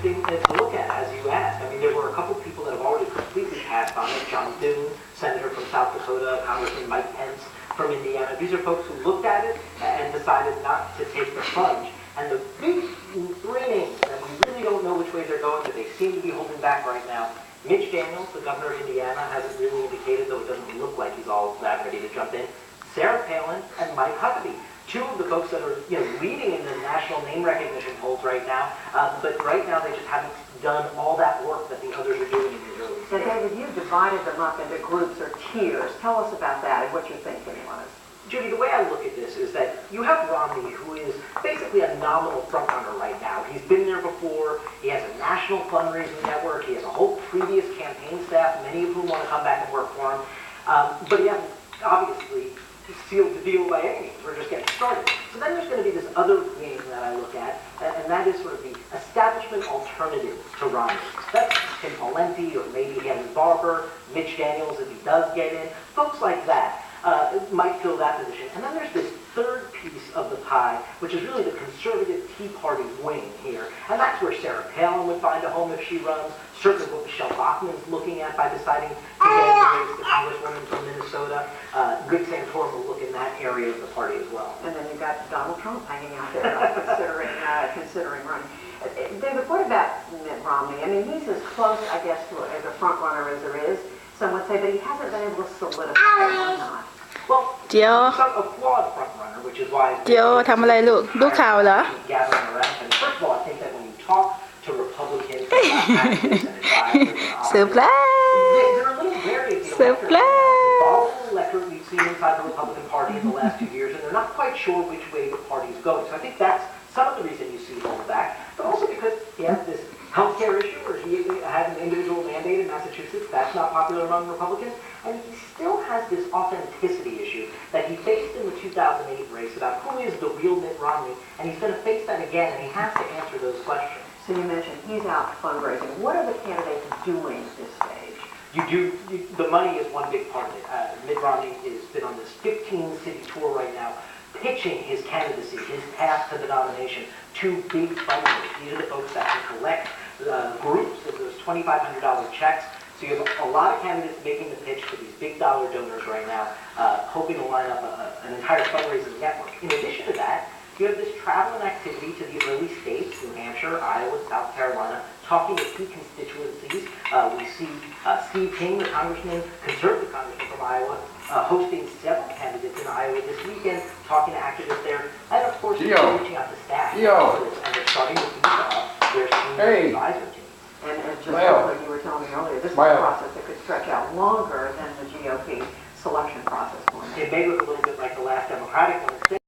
interesting to look at, as you asked. I mean, there were a couple of people that have already completely passed on it. John Thune, senator from South Dakota, Congressman Mike Pence from Indiana. These are folks who looked at it and decided not to take the plunge. And the big three names that we really don't know which way they're going, but they seem to be holding back right now. Mitch Daniels, the governor of Indiana, hasn't really indicated, though it doesn't look like he's all that ready to jump in. Sarah Palin and Mike Huckabee, two of the folks that are leading in the national name recognition polls right now, but right now they just haven't done all that work that the others are doing in the early stages. Now, David, you've divided them up into groups or tiers. Tell us about that and what you're thinking on it. Judy, the way I look at this is that you have Romney, who is basically a nominal frontrunner right now. He's been there before. He has a national fundraising network. He has a whole previous campaign staff, many of whom want to come back and work for him. But he hasn't obviously sealed the deal by any means. We're just getting started. So then there's going to be this other game that I look at, and that is sort of the establishment alternative to Romney. That's Tim Pawlenty, or maybe Henry Barber, Mitch Daniels if he does get in, folks like that. Might fill that position. And then there's this third piece of the pie, which is really the conservative Tea Party wing here. And that's where Sarah Palin would find a home if she runs, certainly what Michelle Bachmann's looking at by deciding to get in the race, the congresswoman from Minnesota. Rick Santorum will look in that area of the party as well. And then you've got Donald Trump hanging out there considering running. David, what about Mitt Romney? I mean, he's as close, I guess, to as a front runner as there is, some would say, but he hasn't been able to solidify it or not. Well, Geo he's a flawed front runner, which is why เจียวทำอะไรลูกดูข่าวเหรอ gathering around. And first of all, I think that when you talk to Republicans, activists and advisors, เซอร์ไพรส์ they're a little wary of the volatile electorate we've seen inside the Republican Party in the last 2 years, and they're not quite sure which way the party is going. So I think that's some of the reason you see hold back, but also because he has this healthcare issue, or he has an individual mandate in Massachusetts. That's not popular among Republicans. And he still has this authenticity issue that he faced in the 2008 race about who is the real Mitt Romney, and he's going to face that again, and he has to answer those questions. So you mentioned he's out fundraising. What are the candidates doing at this stage? The money is one big part of it. Mitt Romney has been on this 15-city tour right now, pitching his candidacy, his path to the nomination, to big funders. These are the folks that can collect groups of those $2,500 checks. So you have a lot of candidates making the pitch to these big dollar donors right now, hoping to line up an entire fundraising network. In addition to that, you have this travel and activity to the early states, New Hampshire, Iowa, South Carolina, talking to key constituencies. We see Steve King, the conservative congressman from Iowa, hosting several candidates in Iowa this weekend, talking to activists there, and of course, reaching out to staff. And they're starting to beef up their senior advisor team. And just like you were telling me earlier, this is a process that could stretch out longer than the GOP selection process. It may look a little bit like the last Democratic one.